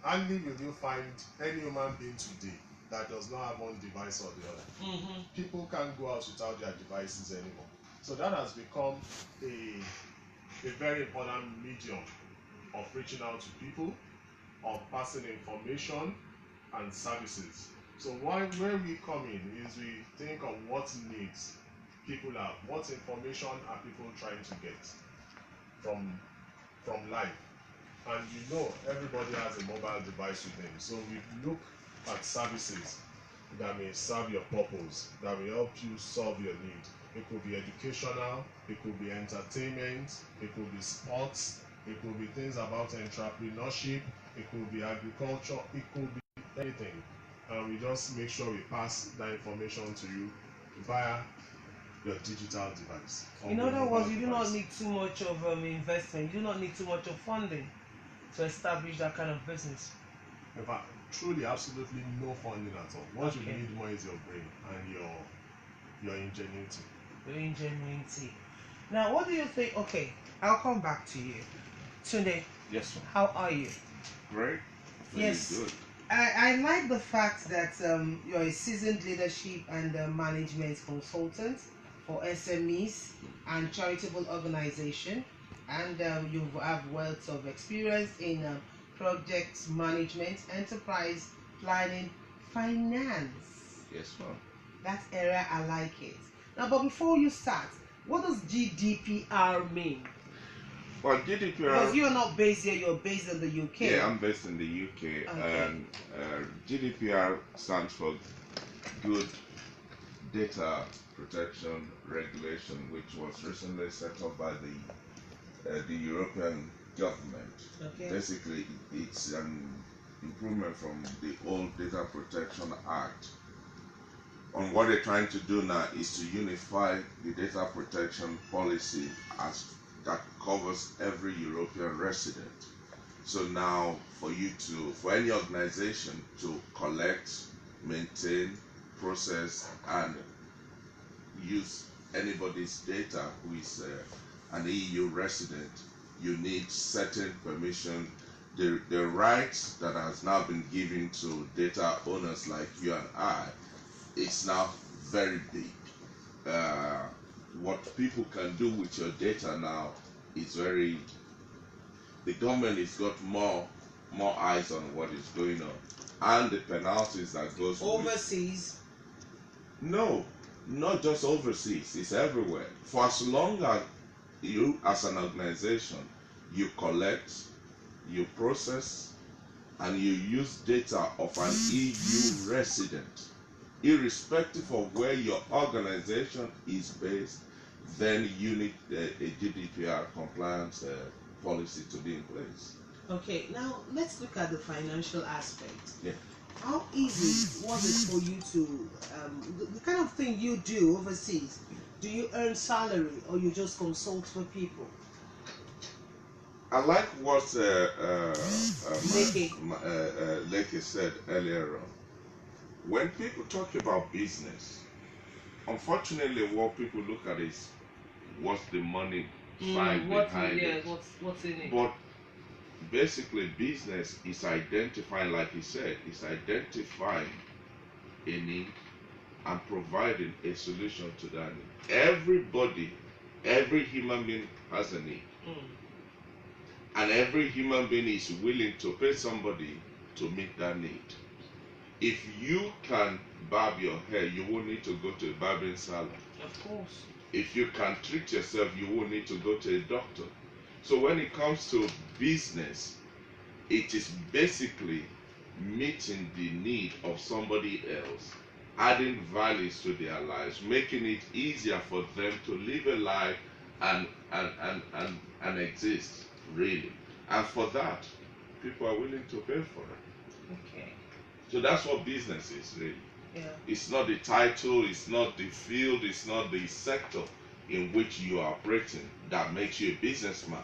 hardly will you find any human being today that does not have one device or the other. People can't go out without their devices anymore. So that has become a very important medium of reaching out to people, of passing information and services. So where we come in is we think of what needs people have, what information are people trying to get from life. And you know everybody has a mobile device with them. So we look at services that may serve your purpose, that will help you solve your need. It could be educational, it could be entertainment, it could be sports, it could be things about entrepreneurship, it could be agriculture, it could be anything. And we just make sure we pass that information to you via your digital device. In other words, you do not need too much of investment, you do not need too much of funding to establish that kind of business. In fact, truly, absolutely no funding at all. What you need more is your brain and your ingenuity. Your ingenuity. Now, what do you think? Okay, I'll come back to you. Tunde. Yes, sir. How are you? Great. Very good. I like the fact that you're a seasoned leadership and management consultant for SMEs and charitable organization, and you have wealth of experience in project management, enterprise planning, finance. Yes, ma'am. That area, I like it. Now, but before you start, what does GDPR mean? Well, GDPR... Because you are not based here, you're based in the UK. Yeah, I'm based in the UK. Okay. And GDPR stands for Good Data Protection Regulation, which was recently set up by the European government. Okay. Basically, it's an improvement from the old Data Protection Act. And what they're trying to do now is to unify the data protection policy that covers every European resident. So now for any organization to collect, maintain, process, and use anybody's data who is an EU resident, you need certain permission. The rights that has now been given to data owners like you and I, it's now very big. What people can do with your data now is very... The government has got more eyes on what is going on, and the penalties that goes overseas. No, not just overseas. It's everywhere. For as long as you, as an organization, you collect, you process, and you use data of an EU resident, irrespective of where your organization is based, then you need a GDPR compliance policy to be in place. Okay, now let's look at the financial aspect. Yeah. How easy was it for you to, the kind of thing you do overseas, do you earn salary or you just consult for people? I like what Leke said earlier on. When people talk about business, unfortunately what people look at is what's the money side behind it. What's in it? But basically business is identifying, like he said, is identifying a need and providing a solution to that need. Every human being has a need. And every human being is willing to pay somebody to meet that need. If you can barb your hair, you won't need to go to a barbering salon. Of course. If you can treat yourself, you won't need to go to a doctor. So when it comes to business, it is basically meeting the need of somebody else, adding values to their lives, making it easier for them to live a life and exist, really. And for that, people are willing to pay for it. Okay. So that's what business is, really. Yeah. It's not the title, it's not the field, it's not the sector in which you are operating that makes you a businessman.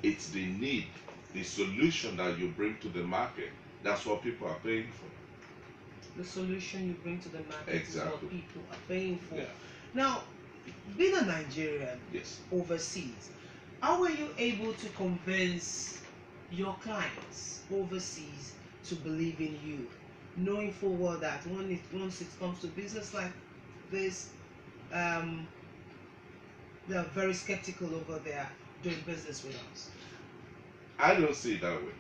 It's the need, the solution that you bring to the market. That's what people are paying for. The solution you bring to the market Exactly. is what people are paying for. Yeah. Now, being a Nigerian Yes. overseas, how were you able to convince your clients overseas to believe in you, knowing full well that once it comes to business like this, they're very skeptical over there doing business with us? I don't see it that way.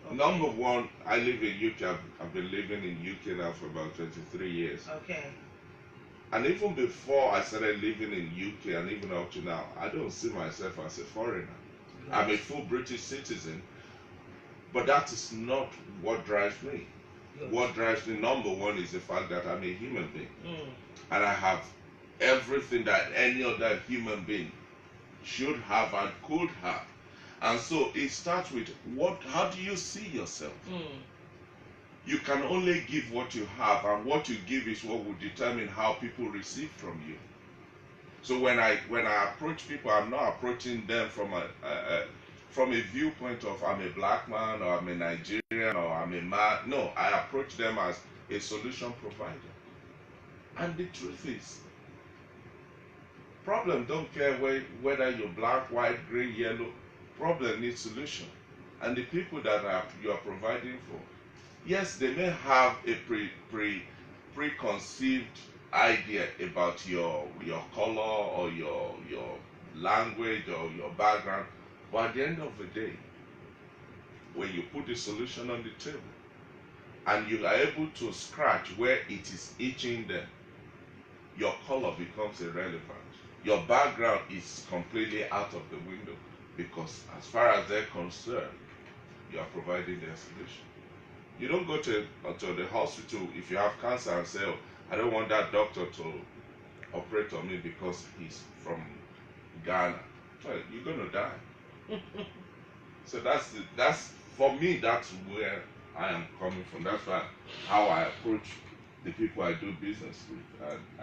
Okay. Number one, I live in UK. I've been living in UK now for about 23 years. Okay. And even before I started living in UK and even up to now, I don't see myself as a foreigner. Right. I'm a full British citizen, but that is not what drives me. Good. What drives me, number one, is the fact that I'm a human being. And I have everything that any other human being should have and could have. And so it starts with how do you see yourself? You can only give what you have, and what you give is what will determine how people receive from you. So when I approach people, I'm not approaching them from a viewpoint of I'm a black man or I'm a Nigerian or I'm a man. No, I approach them as a solution provider. And the truth is, problem don't care whether you're black, white, green, yellow. Problem needs solution. And the people that you are providing for, yes, they may have a preconceived idea about your color or your language or your background, but at the end of the day, when you put the solution on the table and you are able to scratch where it is itching them, your color becomes irrelevant. Your background is completely out of the window, because as far as they're concerned, you are providing their solution. You don't go to the hospital if you have cancer and say, oh, I don't want that doctor to operate on me because he's from Ghana. Well, you're going to die. So that's for me, that's where I am coming from. That's how I approach the people I do business with.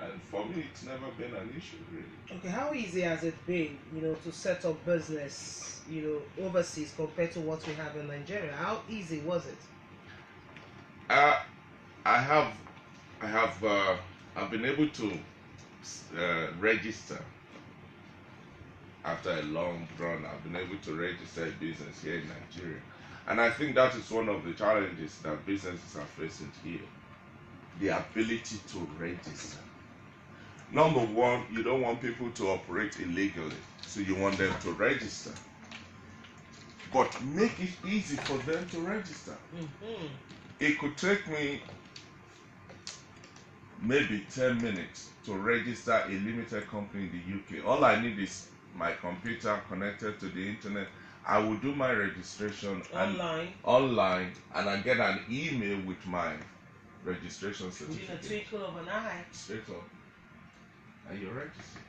And for me, it's never been an issue, really. Okay, how easy has it been, to set up business, overseas compared to what we have in Nigeria? How easy was it? I've been able to register after a long run. I've been able to register a business here in Nigeria, and I think that is one of the challenges that businesses are facing here: the ability to register. Number one, you don't want people to operate illegally, so you want them to register, but make it easy for them to register. It could take me maybe 10 minutes to register a limited company in the UK. All I need is my computer connected to the internet. I will do my registration online, and I get an email with my registration certificate. In a twinkle of an eye. Straight up. And you're registered.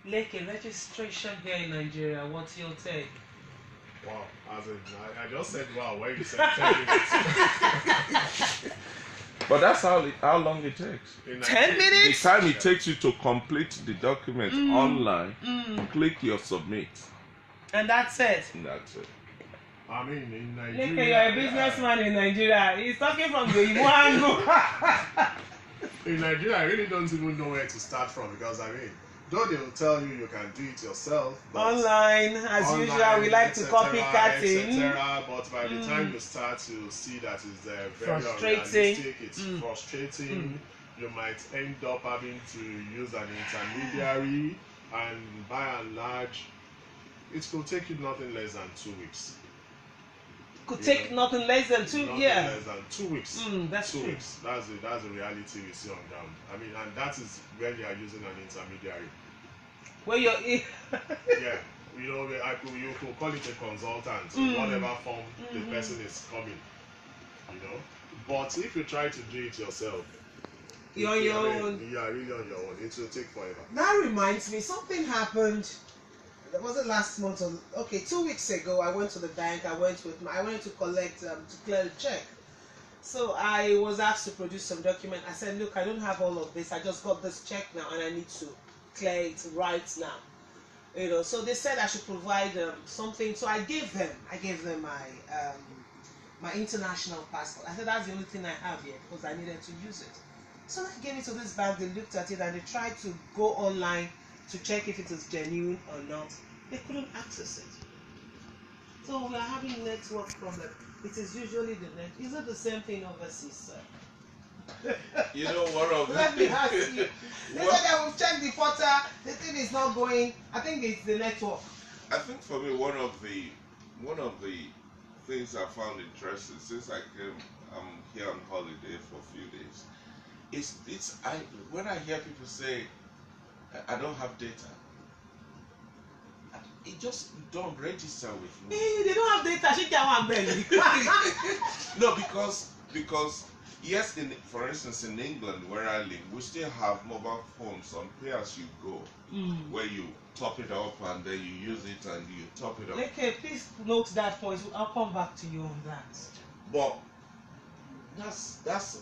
Leke, registration here in Nigeria, what's your take? Wow, I just said wow when you said 10 minutes. But that's how long it takes. 10 minutes? The time it takes you to complete the document online, click your submit. And that's it. And that's it. I mean, in Nigeria. Leke, you're a businessman in Nigeria. He's talking from the Igbo angle. In Nigeria, I really don't even know where to start from, because though they will tell you can do it yourself, but online, as usual, we like to copycat it. But by the time you start to see that it's very frustrating. unrealistic, it's frustrating. You might end up having to use an intermediary, and by and large, it will take you nothing less than 2 weeks. Could take nothing less than 2 less than 2 weeks. That's 2 weeks. That's the reality we see on ground. I mean, and that is when you are using an intermediary. Where you're yeah, you could call it a consultant in whatever form the person is coming. But if you try to do it yourself, you're on your own. You are really on your own. It will take forever. That reminds me, something happened. Was it last month? 2 weeks ago, I went to the bank. I went to collect to clear the check. So I was asked to produce some document. I said, look, I don't have all of this. I just got this check now, and I need to clear it right now. So they said I should provide something. So I gave them my my international passport. I said that's the only thing I have here, because I needed to use it. So I gave it to this bank. They looked at it and they tried to go online to check if it is genuine or not. They couldn't access it. So we are having network problem. It is usually the net. Is it the same thing overseas, sir? You know, one of Let me ask you. They What- said that we've checked the portal, the thing is not going. I think it's the network. I think for me, one of the things I found interesting since I'm here on holiday for a few days, is it's I when I hear people say I don't have data, it just don't register with me. They don't have data. She can't have belly. No, because yes, for instance in England where I live, we still have mobile phones on pay as you go, where you top it up and then you use it and you top it up. Leke, please note that point. I'll come back to you on that. But that's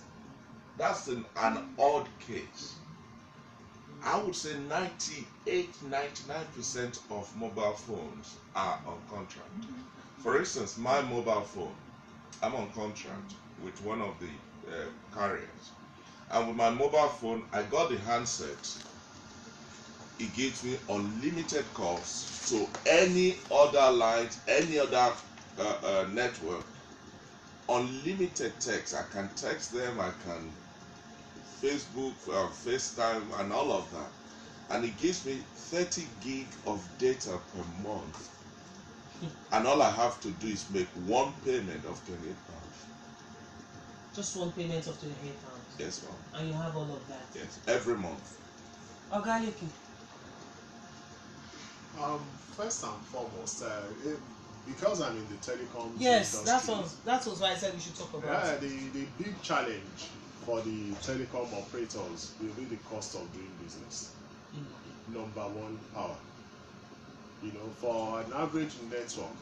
an odd case. I would say 99% of mobile phones are on contract. For instance, my mobile phone, I'm on contract with one of the carriers. And with my mobile phone, I got the handset. It gives me unlimited calls to any other lines, any other network. Unlimited text. I can text them, I can Facebook, FaceTime, and all of that. And it gives me 30 gig of data per month. And all I have to do is make one payment of £28. Just one payment of £28. Yes, ma'am. And you have all of that. Yes, every month. Organically. First and foremost, because I'm in the telecom Yes, industry, that was why I said we should talk about yeah, it. the big challenge for the telecom operators will be the cost of doing business. Number one, power. You know, for an average network,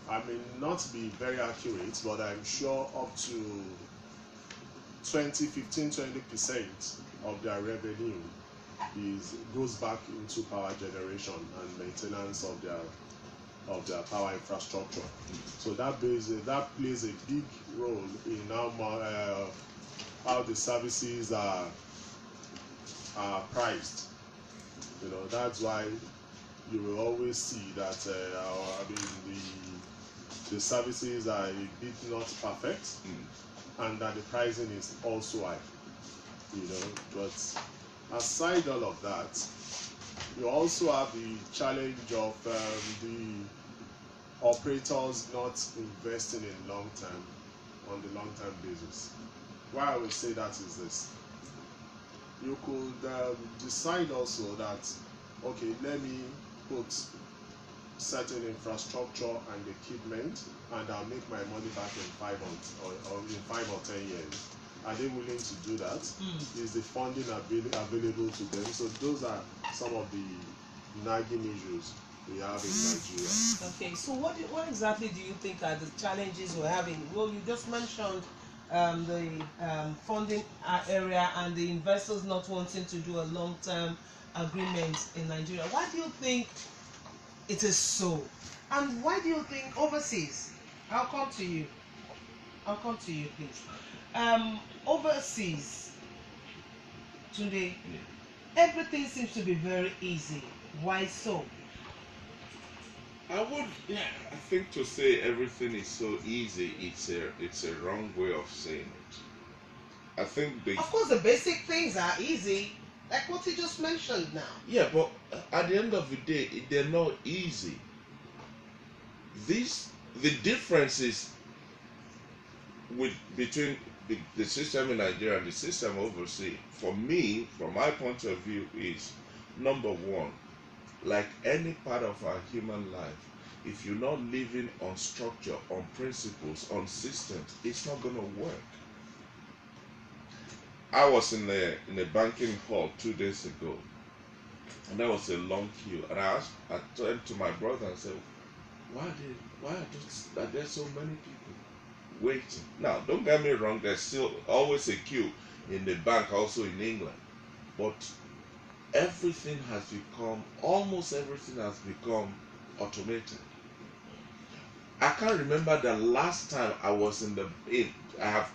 I may not be very accurate, but I'm sure up to 20% of their revenue goes back into power generation and maintenance of their power infrastructure. So that plays a big role in how the services are priced. You know, that's why you will always see that the services are a bit not perfect, and that the pricing is also high. You know, but aside all of that, you also have the challenge of the operators not investing in on the long-term basis. Why I would say that is this: you could decide also that, okay, let me put certain infrastructure and equipment, and I'll make my money back in 5 or 10 years. Are they willing to do that? Is the funding available to them? So those are some of the nagging issues we have in Nigeria. Okay, so what exactly do you think are the challenges we're having? Well, you just mentioned the funding area and the investors not wanting to do a long-term agreement in Nigeria. Why do you think it is so? And why do you think overseas? I'll come to you, please. Overseas today, everything seems to be very easy. Why so? I think to say everything is so easy, it's a wrong way of saying it. I think Of course, the basic things are easy, like what you just mentioned now. Yeah, but at the end of the day, they're not easy. The difference is between the system in Nigeria and the system overseas. For me, from my point of view, is number one, like any part of our human life, if you're not living on structure, on principles, on systems, it's not going to work. I was in a banking hall 2 days ago, and there was a long queue. And I turned to my brother and said, why are there so many people waiting? Now, don't get me wrong, there's still always a queue in the bank, also in England. But almost everything has become automated. I can't remember the last time I was I have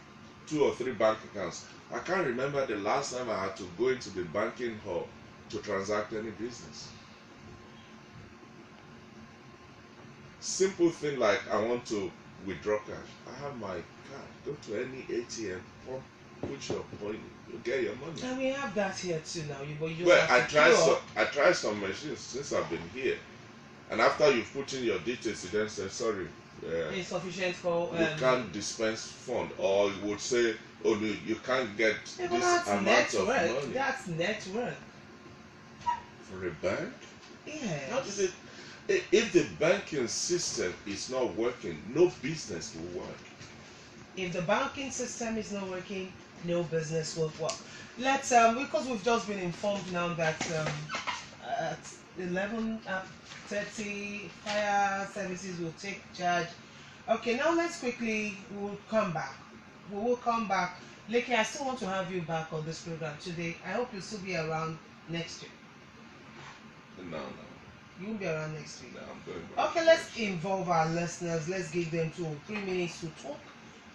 2 or 3 bank accounts. I can't remember the last time I had to go into the banking hall to transact any business. simple thing like I want to withdraw cash. I have my card. Go to any ATM, put your point, you get your money. And we have that here too now. You Well, I tried some machines since I've been here, and after you put in your details, it then says sorry. Insufficient for you can't dispense fund, or you would say, oh no, you can't get this amount of money. That's net worth. For a bank? Yes. How is it? If the banking system is not working, no business will work. If the banking system is not working, no business will work. Let's because we've just been informed now that at 11:30 fire services will take charge. Okay, now let's quickly, we'll come back. We will come back. Leke, I still want to have you back on this program today. I hope you'll still be around next week. No. You won't be around next week. No, I'm going. Okay, let's involve our listeners. Let's give them 2 or 3 minutes to talk.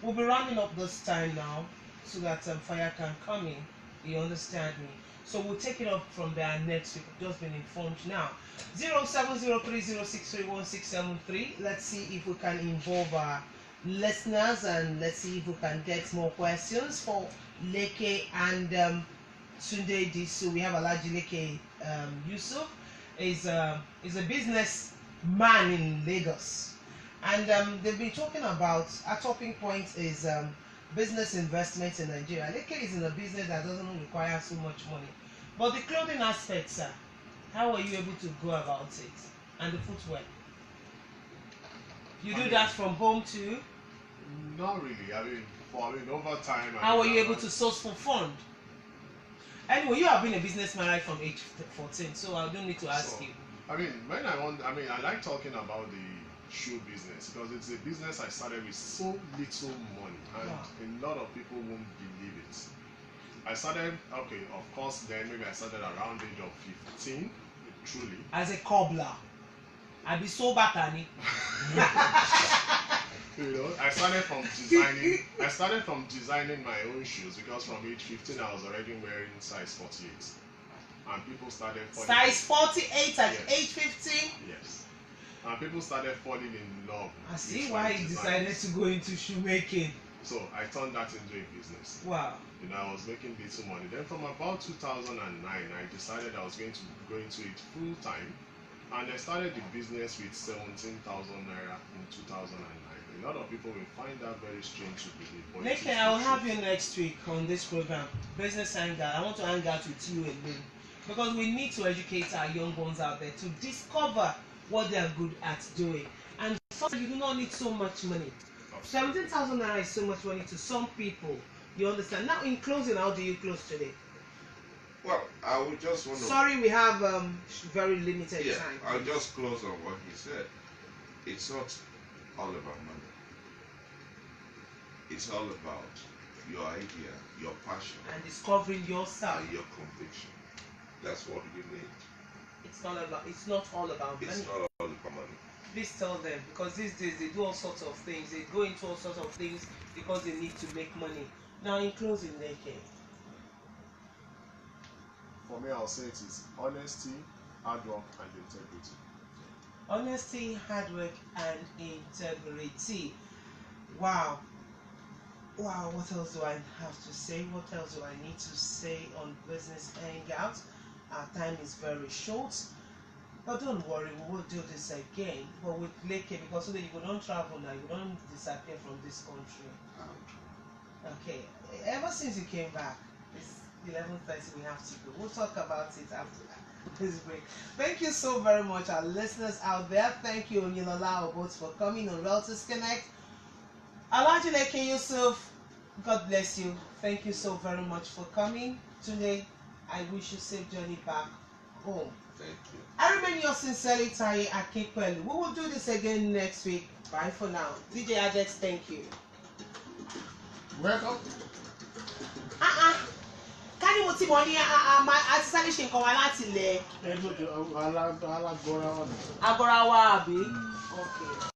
We'll be rounding up this time now so that fire can come in. You understand me? So we'll take it up from there next week. We've just been informed now. 0703063163. Let's see if we can involve our listeners and let's see if we can get more questions for Leke and Tunde Disu. We have Alhaji Leke Yusuf. Is a business man in Lagos, and they've been talking about our topping point is business investments in Nigeria. Leke is in a business that doesn't require so much money, but the clothing aspect, sir, how are you able to go about it, and the footwear? You do that from home too? Not really. Over time. How are you able to source for fund? Anyway, you have been a businessman right from age 14, so I don't need to ask you. I like talking about the shoe business because it's a business I started with so little money, and a lot of people won't believe it. I started, of course, then maybe I started around the age of 15, truly. As a cobbler. I'd be so bad, Annie. I started from designing my own shoes because from age 15 I was already wearing size 48, and people started size 48 at age 15. Yes, and people started falling in love. I see why you decided to go into shoemaking. So I turned that into a business. Wow. I was making little money. Then from about 2009, I decided I was going to go into it full time, and I started the business with 17,000 naira in 2009. A lot of people will find that very strange to believe. Leke, I will have you next week on this program, Business Hangout. I want to hang out with you alone because we need to educate our young ones out there to discover what they are good at doing. And first, you do not need so much money. 17,000 naira is so much money to some people. You understand? Now, in closing, how do you close today? Well, I would just want to. Sorry, we have very limited time. I'll just close on what he said. It's not all about money. It's all about your idea, your passion, and discovering yourself and your conviction. That's what you need. It's not all about money. It's not all about money. Please tell them, because these days they do all sorts of things. They go into all sorts of things because they need to make money. Now, in closing, Leke. For me, I'll say it is honesty, hard work, and integrity. Honesty, hard work, and integrity. Wow. Wow, what else do I have to say? What else do I need to say on Business Hangout? Our time is very short. But don't worry, we will do this again. But with Leke, because so that you don't travel now, you don't disappear from this country. Okay. Ever since you came back, it's 11:30, we have to go. We'll talk about it after this break. Thank you so very much, our listeners out there. Thank you, Onilola Obot, for coming on Relatives Connect. Alhaji Leke Yusuf, God bless you. Thank you so very much for coming today. I wish you safe journey back home. Thank you. I remain yours sincerely, Taiye Akinpelu. We will do this again next week. Bye for now. DJ Adex, thank you. Welcome. Can you see money? I decided to come out to le. Alágọ́ra wà ní. Agora wa abi. Okay.